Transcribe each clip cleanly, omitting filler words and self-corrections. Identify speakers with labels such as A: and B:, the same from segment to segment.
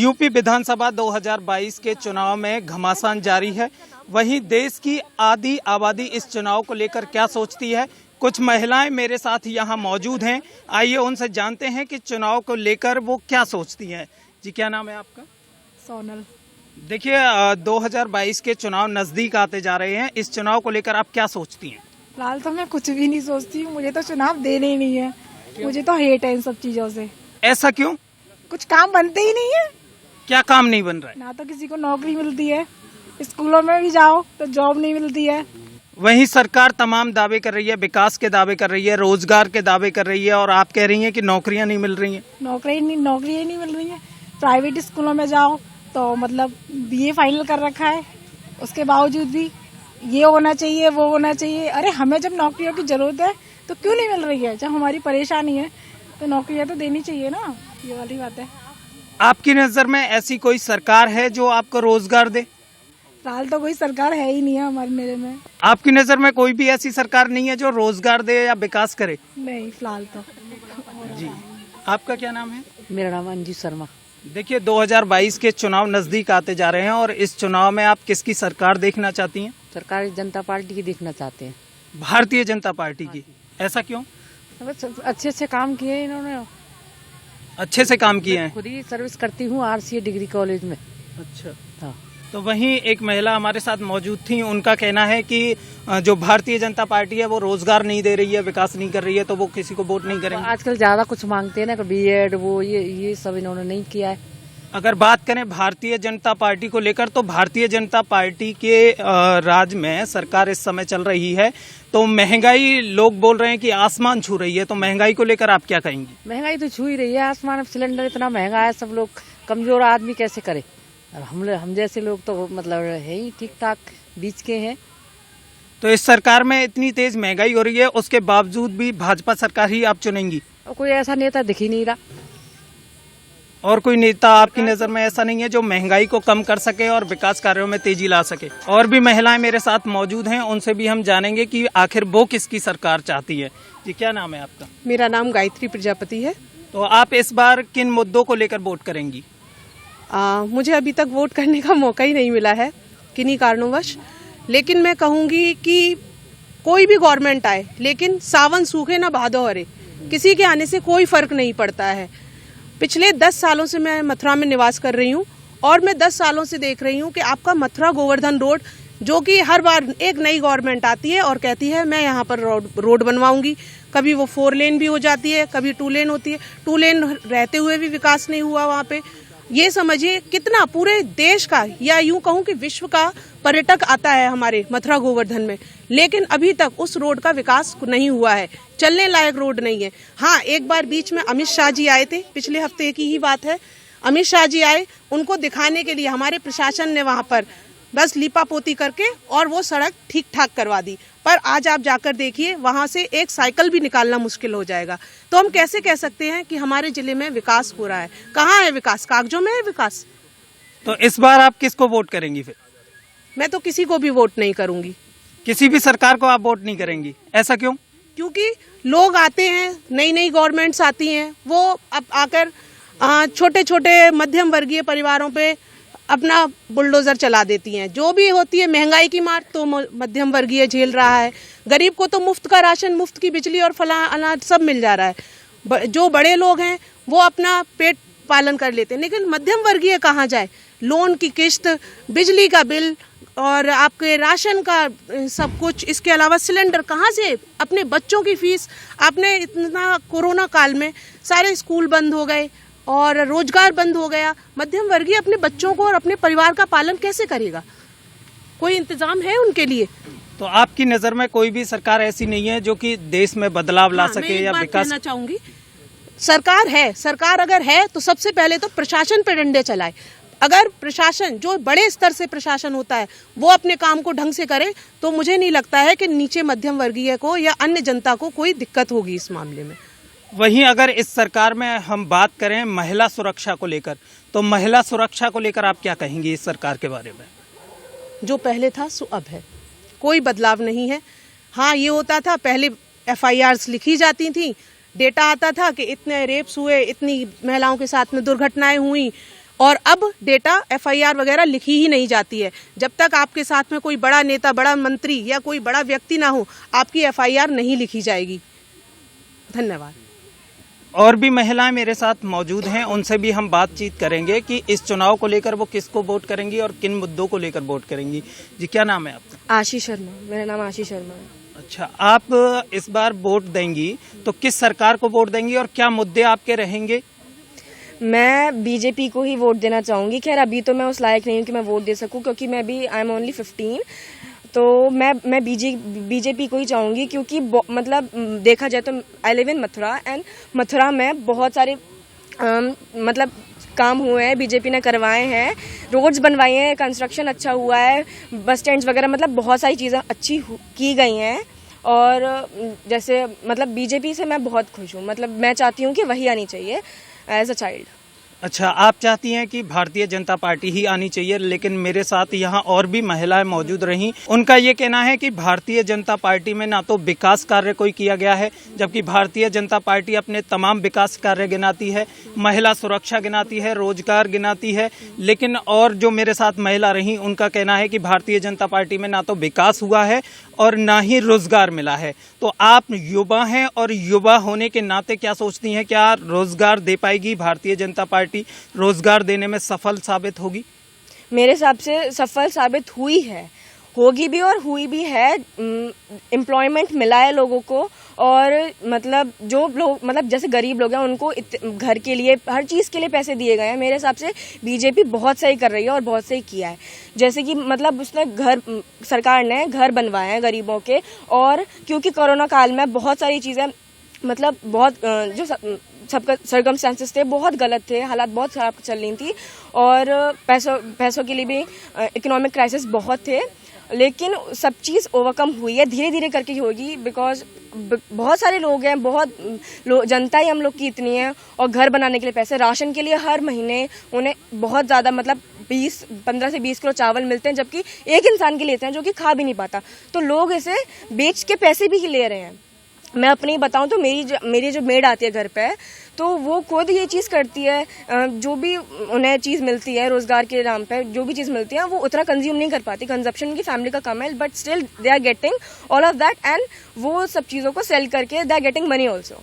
A: UP विधानसभा 2022 के चुनाव में घमासान जारी है। वहीं देश की आधी आबादी इस चुनाव को लेकर क्या सोचती है, कुछ महिलाएं मेरे साथ यहां मौजूद हैं। आइए उनसे जानते हैं कि चुनाव को लेकर वो क्या सोचती हैं। जी, क्या नाम है आपका?
B: सोनल।
A: देखिए, 2022 के चुनाव नजदीक आते जा रहे हैं। इस चुनाव को लेकर आप क्या सोचती हैं?
B: फिलहाल तो मैं कुछ भी नहीं सोचती हूँ, मुझे तो चुनाव देने ही नहीं है। मुझे तो हेट है इन सब चीजों से।
A: ऐसा क्यों?
B: कुछ काम बनते ही नहीं है।
A: क्या काम नहीं बन रहा है?
B: ना तो किसी को नौकरी मिलती है, स्कूलों में भी जाओ तो जॉब नहीं मिलती है।
A: वहीं सरकार तमाम दावे कर रही है, विकास के दावे कर रही है, रोजगार के दावे कर रही है, और आप कह रही हैं कि नौकरियां नहीं मिल रही हैं।
B: नौकरी नहीं मिल रही है। प्राइवेट स्कूलों में जाओ तो मतलब BA फाइनल कर रखा है, उसके बावजूद भी ये होना चाहिए, वो होना चाहिए। अरे हमें जब नौकरियों की जरूरत है तो क्यों नहीं मिल रही है? जब हमारी परेशानी है तो नौकरियां तो देनी चाहिए ना, ये वाली बात है।
A: आपकी नजर में ऐसी कोई सरकार है जो आपको रोजगार दे?
B: फिलहाल तो कोई सरकार है ही नहीं है हमारे मेरे में।
A: आपकी नजर में कोई भी ऐसी सरकार नहीं है जो रोजगार दे या विकास करे?
B: नहीं, फिलहाल तो।
A: जी, आपका क्या नाम है?
C: मेरा नाम अंजू शर्मा।
A: देखिए, 2022 के चुनाव नजदीक आते जा रहे हैं और इस चुनाव में आप किसकी सरकार देखना चाहती हैं?
C: सरकार जनता पार्टी की देखना चाहते हैं।
A: भारतीय जनता पार्टी की। ऐसा क्यों?
C: अच्छे अच्छे काम किए इन्होंने।
A: अच्छे से काम किए हैं।
C: खुद ही सर्विस करती हूँ RCA डिग्री कॉलेज में।
A: अच्छा।
C: हाँ।
A: तो वहीं एक महिला हमारे साथ मौजूद थी, उनका कहना है कि जो भारतीय जनता पार्टी है वो रोजगार नहीं दे रही है, विकास नहीं कर रही है, तो वो किसी को वोट नहीं करेंगे।
C: आजकल ज्यादा कुछ मांगते हैं ना, BEd वो ये सब इन्होंने नहीं किया है।
A: अगर बात करें भारतीय जनता पार्टी को लेकर, तो भारतीय जनता पार्टी के राज में सरकार इस समय चल रही है, तो महंगाई लोग बोल रहे हैं कि आसमान छू रही है, तो महंगाई को लेकर आप क्या कहेंगी?
C: महंगाई तो छू ही रही है आसमान। अब सिलेंडर इतना महंगा है, सब लोग कमजोर आदमी कैसे करे? और हम जैसे लोग तो मतलब है ही ठीक ठाक बीच के हैं।
A: तो इस सरकार में इतनी तेज महंगाई हो रही है, उसके बावजूद भी भाजपा सरकार ही आप चुनेंगी?
C: और कोई ऐसा नेता दिख ही नहीं रहा।
A: और कोई नेता आपकी नजर में ऐसा नहीं है जो महंगाई को कम कर सके और विकास कार्यों में तेजी ला सके? और भी महिलाएं मेरे साथ मौजूद हैं, उनसे भी हम जानेंगे कि आखिर वो किसकी सरकार चाहती है। जी, क्या नाम है आपका?
D: मेरा नाम गायत्री प्रजापति है।
A: तो आप इस बार किन मुद्दों को लेकर वोट करेंगी?
D: मुझे अभी तक वोट करने का मौका ही नहीं मिला है किन्हीं कारणोंवश, लेकिन मैं कहूँगी कि कोई भी गवर्नमेंट आए, लेकिन सावन सूखे ना भादो हरे, किसी के आने से कोई फर्क नहीं पड़ता है। पिछले 10 सालों से मैं मथुरा में निवास कर रही हूँ और मैं 10 सालों से देख रही हूँ कि आपका मथुरा गोवर्धन रोड, जो कि हर बार एक नई गवर्नमेंट आती है और कहती है मैं यहाँ पर रोड बनवाऊंगी, कभी वो 4 लेन भी हो जाती है, कभी 2 लेन होती है। 2 लेन रहते हुए भी विकास नहीं हुआ वहाँ पे। ये समझिए कितना पूरे देश का या यूं कहूं कि विश्व का पर्यटक आता है हमारे मथुरा गोवर्धन में, लेकिन अभी तक उस रोड का विकास नहीं हुआ है, चलने लायक रोड नहीं है। हाँ, एक बार बीच में अमित शाह जी आए थे, पिछले हफ्ते की ही बात है। अमित शाह जी आए, उनको दिखाने के लिए हमारे प्रशासन ने वहां पर बस लीपापोती करके और वो सड़क ठीक ठाक करवा दी। पर आज आप जाकर देखिए, वहां से एक साइकिल भी निकालना मुश्किल हो जाएगा। तो हम कैसे कह सकते हैं कि हमारे जिले में विकास हो रहा है? कहाँ है विकास? कागजों में है विकास।
A: तो इस बार आप किसको वोट करेंगी फिर?
D: मैं तो किसी को भी वोट नहीं करूंगी।
A: किसी भी सरकार को आप वोट नहीं करेंगी? ऐसा क्यों?
D: क्योंकि लोग आते हैं, नई नई गवर्नमेंट्स आती हैं, वो अब आकर छोटे छोटे मध्यम वर्गीय परिवारों पे अपना बुलडोजर चला देती हैं। जो भी होती है महंगाई की मार तो मध्यम वर्गीय झेल रहा है। गरीब को तो मुफ्त का राशन, मुफ्त की बिजली और फला अनाज सब मिल जा रहा है। जो बड़े लोग हैं वो अपना पेट पालन कर लेते हैं, लेकिन मध्यम वर्गीय कहाँ जाए? लोन की किस्त, बिजली का बिल और आपके राशन का सब कुछ, इसके अलावा सिलेंडर, कहाँ से अपने बच्चों की फीस? आपने इतना कोरोना काल में सारे स्कूल बंद हो गए और रोजगार बंद हो गया। मध्यम वर्गीय अपने बच्चों को और अपने परिवार का पालन कैसे करेगा? कोई इंतजाम है उनके लिए?
A: तो आपकी नजर में कोई भी सरकार ऐसी नहीं है जो कि देश में बदलाव ला सके या विकास?
D: कहना चाहूंगी, सरकार है। सरकार अगर है तो सबसे पहले तो प्रशासन पे डंडे चलाए। अगर प्रशासन, जो बड़े स्तर से प्रशासन होता है, वो अपने काम को ढंग से करे तो मुझे नहीं लगता है कि नीचे मध्यम वर्गीय को या अन्य जनता को कोई दिक्कत होगी इस मामले में।
A: वहीं अगर इस सरकार में हम बात करें महिला सुरक्षा को लेकर, तो महिला सुरक्षा को लेकर आप क्या कहेंगी इस सरकार के बारे में?
D: जो पहले था सो अब है, कोई बदलाव नहीं है। हाँ, ये होता था पहले FIRs लिखी जाती थी, डेटा आता था कि इतने रेप्स हुए, इतनी महिलाओं के साथ में दुर्घटनाएं हुई, और अब डेटा FIR वगैरह लिखी ही नहीं जाती है। जब तक आपके साथ में कोई बड़ा नेता, बड़ा मंत्री या कोई बड़ा व्यक्ति ना हो, आपकी FIR नहीं लिखी जाएगी। धन्यवाद।
A: और भी महिलाएं मेरे साथ मौजूद हैं, उनसे भी हम बातचीत करेंगे कि इस चुनाव को लेकर वो किसको वोट करेंगी और किन मुद्दों को लेकर वोट करेंगी। जी, क्या नाम है आपका?
E: आशी शर्मा। मेरा नाम आशी शर्मा है।
A: अच्छा, आप इस बार वोट देंगी तो किस सरकार को वोट देंगी और क्या मुद्दे आपके रहेंगे?
E: मैं बीजेपी को ही वोट देना चाहूंगी। खैर अभी तो मैं उस लायक नहीं हूँ कि मैं वोट दे सकूं, क्योंकि मैं भी आई एम ओनली 15। तो मैं बीजेपी को ही चाहूंगी, क्योंकि मतलब देखा जाए तो I live in Mathura, and Mathura में बहुत सारे मतलब काम हुए हैं, बीजेपी ने करवाए हैं, रोड्स बनवाए हैं, कंस्ट्रक्शन अच्छा हुआ है, बस स्टैंड्स वगैरह, मतलब बहुत सारी चीज़ें अच्छी की गई हैं। और जैसे मतलब बीजेपी से मैं बहुत खुश हूँ। मतलब मैं चाहती हूँ कि वही आनी चाहिए एज अ चाइल्ड।
A: अच्छा, आप चाहती हैं कि भारतीय जनता पार्टी ही आनी चाहिए, लेकिन मेरे साथ यहाँ और भी महिलाएं मौजूद रहीं। उनका ये कहना है कि भारतीय जनता पार्टी में ना तो विकास कार्य कोई किया गया है, जबकि भारतीय जनता पार्टी अपने तमाम विकास कार्य गिनाती है, महिला सुरक्षा गिनाती है, रोजगार गिनाती है। लेकिन और जो मेरे साथ महिला रहीं, उनका कहना है कि भारतीय जनता पार्टी में ना तो विकास हुआ है और ना ही रोजगार मिला है। तो आप युवा हैं और युवा होने के नाते क्या सोचती हैं, क्या रोजगार दे पाएगी भारतीय जनता पार्टी? रोजगार देने में सफल साबित होगी?
E: मेरे हिसाब से सफल साबित हुई है, होगी भी और हुई भी है। एम्प्लॉयमेंट मिला है लोगों को, और मतलब जो लोग मतलब जैसे गरीब लोग हैं उनको घर के लिए, हर चीज़ के लिए पैसे दिए गए हैं। मेरे हिसाब से बीजेपी बहुत सही कर रही है और बहुत सही किया है। जैसे कि मतलब उसने सरकार ने घर बनवाए हैं गरीबों के, और क्योंकि कोरोना काल में बहुत सारी चीज़ें मतलब बहुत जो सबका सर्कमस्टांसेस थे बहुत गलत थे, हालात बहुत खराब चल रही थी, और पैसों के लिए भी इकोनॉमिक क्राइसिस बहुत थे, लेकिन सब चीज़ ओवरकम हुई है, धीरे धीरे करके ही होगी। बिकॉज बहुत सारे लोग हैं, बहुत जनता ही हम लोग की इतनी है, और घर बनाने के लिए पैसे, राशन के लिए हर महीने उन्हें बहुत ज़्यादा मतलब 15 से 20 किलो चावल मिलते हैं, जबकि एक इंसान के लेते हैं जो कि खा भी नहीं पाता। तो लोग इसे बेच के पैसे भी ले रहे हैं। मैं अपनी बताऊं तो मेरी जो मेड आती है घर पे, तो वो खुद ये चीज़ करती है, जो भी उन्हें चीज़ मिलती है रोजगार के नाम पे, जो भी चीज़ मिलती है वो उतना कंज्यूम नहीं कर पाती, कंजप्शन की फैमिली का कम है, but still they are getting all of that, and वो सब चीज़ों को सेल करके दे आर गेटिंग money also.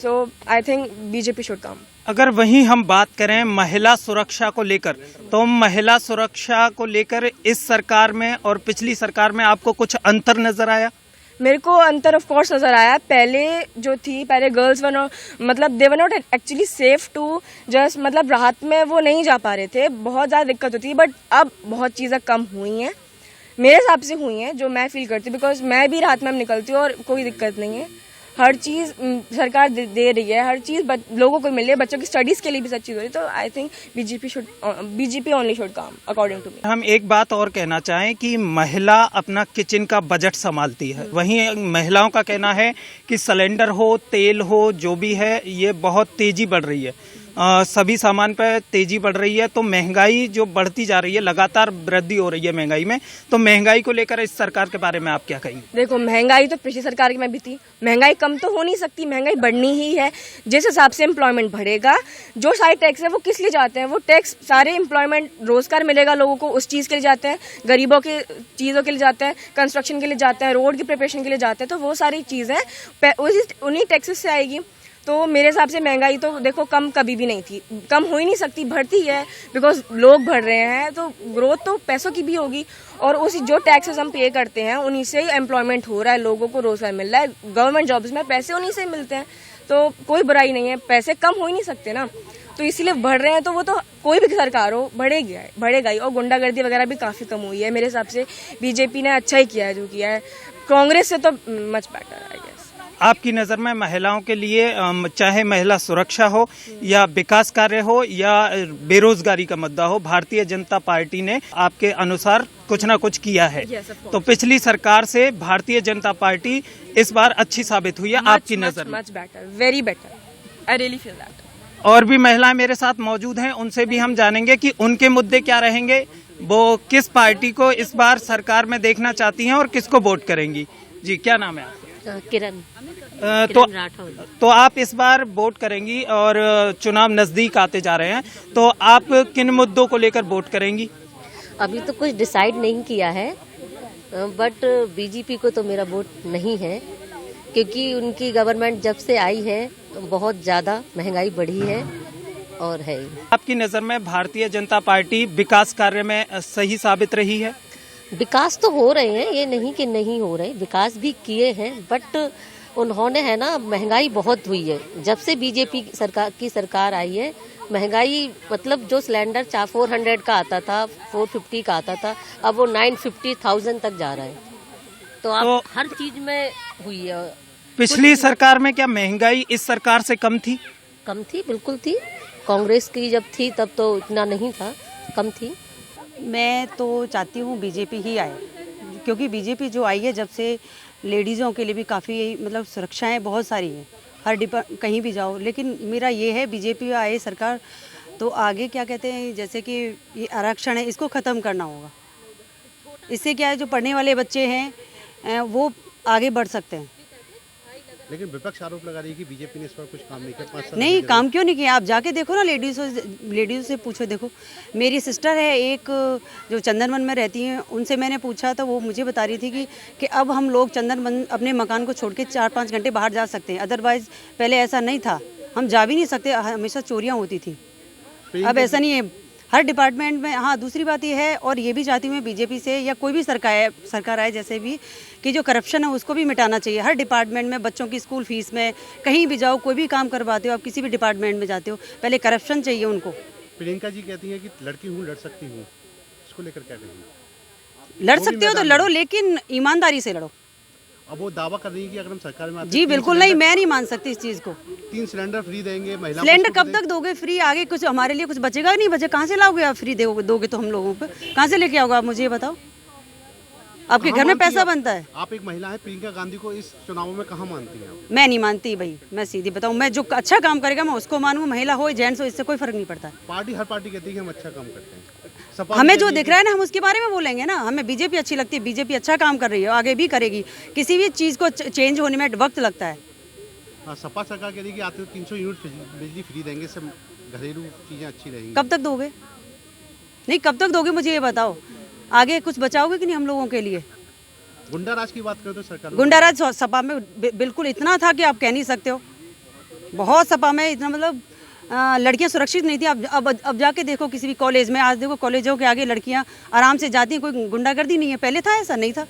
E: So I think BJP should come.
A: अगर वहीं हम बात करें महिला सुरक्षा को लेकर, तो महिला सुरक्षा को लेकर इस सरकार में और पिछली सरकार में आपको कुछ अंतर नजर आया?
E: मेरे को अंतर ऑफ कोर्स नजर आया। पहले गर्ल्स वर मतलब they were not actually safe to just मतलब राहत में वो नहीं जा पा रहे थे, बहुत ज़्यादा दिक्कत होती है। बट अब बहुत चीज़ें कम हुई हैं, मेरे हिसाब से हुई हैं, जो मैं फील करती हूँ, बिकॉज मैं भी राहत में निकलती हूँ और कोई दिक्कत नहीं है। हर चीज़ सरकार दे रही है, हर चीज़ लोगों को मिल रही है, बच्चों की स्टडीज़ के लिए भी सब चीज़ हो रही है। तो I think BJP only should come according to me.
A: हम एक बात और कहना चाहें कि महिला अपना किचन का बजट संभालती है, वहीं महिलाओं का कहना है कि सिलेंडर हो, तेल हो, जो भी है, ये बहुत तेजी बढ़ रही है, सभी सामान पर तेजी बढ़ रही है। तो महंगाई जो बढ़ती जा रही है, लगातार वृद्धि हो रही है महंगाई में, तो महंगाई को लेकर इस सरकार के बारे में आप क्या कहेंगे?
E: देखो, महंगाई तो पिछली सरकार में भी थी, महंगाई कम तो हो नहीं सकती, महंगाई बढ़नी ही है। जिस हिसाब से एम्प्लॉयमेंट बढ़ेगा, जो सारे टैक्स है वो किस लिए जाते हैं, वो टैक्स सारे एम्प्लॉयमेंट, रोजगार मिलेगा लोगों को, उस चीज़ के लिए जाते हैं, गरीबों के चीज़ों के लिए जाते हैं, कंस्ट्रक्शन के लिए जाते हैं, रोड की प्रिपरेशन के लिए जाते हैं। तो वो सारी चीज़ें उन्हीं टैक्सेस से आएगी। तो मेरे हिसाब से महंगाई तो देखो कम कभी भी नहीं थी, कम हो ही नहीं सकती, बढ़ती है, बिकॉज लोग बढ़ रहे हैं, तो ग्रोथ तो पैसों की भी होगी। और उसी जो टैक्सेस हम पे करते हैं उन्हीं से ही एम्प्लॉयमेंट हो रहा है, लोगों को रोजगार मिल रहा है, गवर्नमेंट जॉब्स में पैसे उन्हीं से मिलते हैं। तो कोई बुराई नहीं है, पैसे कम हो ही नहीं सकते ना, तो इसीलिए बढ़ रहे हैं। तो वो तो कोई भी सरकार हो बढ़ेगा ही। और गुंडागर्दी वगैरह भी काफ़ी कम हुई है मेरे हिसाब से। बीजेपी ने अच्छा ही किया है जो किया है, कांग्रेस से तो मच बेटर आई गेस।
A: आपकी नज़र में महिलाओं के लिए चाहे महिला सुरक्षा हो या विकास कार्य हो या बेरोजगारी का मुद्दा हो, भारतीय जनता पार्टी ने आपके अनुसार कुछ ना कुछ किया है? तो पिछली सरकार से भारतीय जनता पार्टी इस बार अच्छी साबित हुई है आपकी नज़र में?
E: Much better, very better, I really feel that.
A: और भी महिलाएं मेरे साथ मौजूद हैं, उनसे भी हम जानेंगे कि उनके मुद्दे क्या रहेंगे, वो किस पार्टी को इस बार सरकार में देखना चाहती हैं और किसको वोट करेंगी। जी, क्या नाम है आपका?
F: किरण।
A: तो आप इस बार वोट करेंगी और चुनाव नजदीक आते जा रहे हैं, तो आप किन मुद्दों को लेकर वोट करेंगी?
F: अभी तो कुछ डिसाइड नहीं किया है, बट बीजेपी को तो मेरा वोट नहीं है, क्योंकि उनकी गवर्नमेंट जब से आई है बहुत ज्यादा महंगाई बढ़ी है और है।
A: आपकी नजर में भारतीय जनता पार्टी विकास कार्य में सही साबित रही है?
F: विकास तो हो रहे हैं, ये नहीं कि नहीं हो रहे, विकास भी किए हैं, बट उन्होंने है ना महंगाई बहुत हुई है। जब से बीजेपी की सरकार आई है महंगाई, मतलब जो सिलेंडर 400 का आता था, 450 का आता था, अब वो 950,000 तक जा रहा है। तो अब हर चीज में हुई है।
A: पिछली सरकार में क्या महंगाई इस सरकार से कम थी?
F: कम थी, बिल्कुल थी। कांग्रेस की जब थी तब तो इतना नहीं था, कम थी।
G: मैं तो चाहती हूँ बीजेपी ही आए, क्योंकि बीजेपी जो आई है जब से लेडीज़ों के लिए भी काफ़ी मतलब सुरक्षाएं बहुत सारी हैं, हर कहीं भी जाओ। लेकिन मेरा ये है बीजेपी आए सरकार तो आगे क्या कहते हैं, जैसे कि ये आरक्षण है इसको ख़त्म करना होगा। इससे क्या है, जो पढ़ने वाले बच्चे हैं वो आगे बढ़ सकते हैं।
H: लेकिन विपक्ष आरोप लगा रही है कि बीजेपी ने इस पर कुछ काम नहीं किया। 5 साल
G: नहीं, काम क्यों नहीं किया? आप जाके देखो ना, लेडीज़ से पूछो। देखो, मेरी सिस्टर है एक जो चंदनवन में रहती हैं, उनसे मैंने पूछा तो वो मुझे बता रही थी कि अब हम लोग चंदनवन अपने मकान को छोड़ के 4-5 घंटे बाहर जा सकते हैं, अदरवाइज़ पहले ऐसा नहीं था, हम जा भी नहीं सकते, हमेशा चोरियाँ होती थी। अब ऐसा नहीं है, हर डिपार्टमेंट में। हाँ, दूसरी बात ये है, और ये भी चाहती हूँ मैं बीजेपी से या कोई भी सरकार आए जैसे भी, कि जो करप्शन है उसको भी मिटाना चाहिए हर डिपार्टमेंट में। बच्चों की स्कूल फीस में, कहीं भी जाओ, कोई भी काम करवाते हो आप, किसी भी डिपार्टमेंट में जाते हो, पहले करप्शन चाहिए उनको।
H: प्रियंका जी कहती हैं कि लड़की हूँ, लड़ सकती हूँ, इसको लेकर क्या कहेंगे?
G: लड़ सकते हो तो लड़ो, लेकिन ईमानदारी से लड़ो।
H: अब वो दावा कर रही है कि अगर हम सरकार में आते
G: जी बिल्कुल नहीं, मैं नहीं मान सकती इस चीज़ को।
H: 3 सिलेंडर फ्री देंगे महिला।
G: सिलेंडर कब तक दोगे फ्री? आगे कुछ हमारे लिए कुछ बचेगा नहीं, बचे कहाँ से लाओगे आप? फ्री दोगे तो हम लोगों पे कहाँ से लेके आओगे आप? मुझे ये बताओ, आपके घर में पैसा बनता है?
H: आप एक महिला है, प्रियंका गांधी को इस चुनाव में कहाँ मानती हैं आप?
G: मैं नहीं मानती भाई, मैं सीधी बताऊँ, मैं जो अच्छा काम करेगा मैं उसको मानूंगा, महिला हो जेंट्स हो, इससे कोई फर्क नहीं पड़ता।
H: हर पार्टी कहती है कि हम अच्छा काम करते हैं।
G: हमें जो दिख रहा है ना, हम उसके बारे में बोलेंगे ना। हमें बीजेपी अच्छी लगती है, बीजेपी अच्छा काम कर रही है, आगे भी करेगी। किसी भी चीज़ को चेंज होने में वक्त लगता है।
H: सपा सरकार कह रही है कि आते 300 यूनिट बिजली फ्री देंगे, सब घरेलू चीज़ें अच्छी रहेंगी।
G: कब तक दोगे? नहीं, कब तक दोगे मुझे ये बताओ। आगे कुछ बचाओगे कि नहीं हम लोगों के लिए?
H: गुंडाराज की बात करें तो सरकार,
G: गुंडाराज सपा में बिल्कुल इतना था कि आप कह नहीं सकते हो। बहुत सपा में इतना, मतलब लड़कियां सुरक्षित नहीं थी। अब जाके देखो किसी भी कॉलेज में, आज देखो कॉलेजों के आगे लड़कियां आराम से जाती हैं, कोई गुंडागर्दी नहीं है। पहले था ऐसा नहीं था,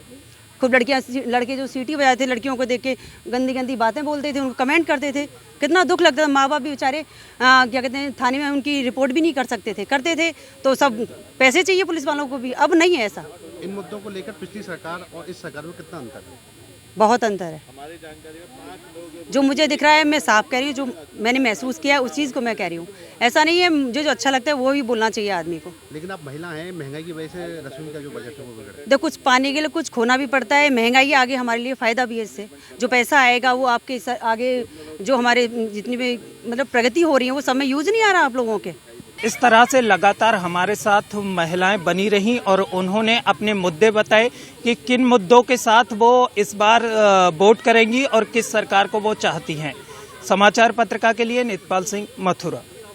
G: खूब लड़के जो सीटी बजाते थे, लड़कियों को देख के गंदी गंदी बातें बोलते थे, उनको कमेंट करते थे, कितना दुख लगता था। माँ बाप भी बेचारे क्या कहते हैं, थाने में उनकी रिपोर्ट भी नहीं कर सकते थे, करते थे तो सब पैसे चाहिए पुलिस वालों को भी। अब नहीं है ऐसा।
H: इन मुद्दों को लेकर पिछली सरकार और इस सरकार में कितना अंतर है?
G: बहुत अंतर है। जो मुझे दिख रहा है मैं साफ कह रही हूँ, जो मैंने महसूस किया उस चीज़ को मैं कह रही हूँ। ऐसा नहीं है, मुझे जो अच्छा लगता है वो भी बोलना चाहिए आदमी को।
H: लेकिन आप महिला हैं, महंगाई की वजह से रसोई का जो बजट है वो बिगड़ रहा है।
G: देखो, कुछ पाने के लिए कुछ खोना भी पड़ता है। महंगाई आगे हमारे लिए फ़ायदा भी है, इससे जो पैसा आएगा वो आपके आगे जो हमारे जितनी भी मतलब प्रगति हो रही है वो सब में यूज़ नहीं आ रहा आप लोगों के।
A: इस तरह से लगातार हमारे साथ महिलाएं बनी रहीं और उन्होंने अपने मुद्दे बताए कि किन मुद्दों के साथ वो इस बार वोट करेंगी और किस सरकार को वो चाहती हैं। समाचार पत्रिका के लिए नितपाल सिंह, मथुरा।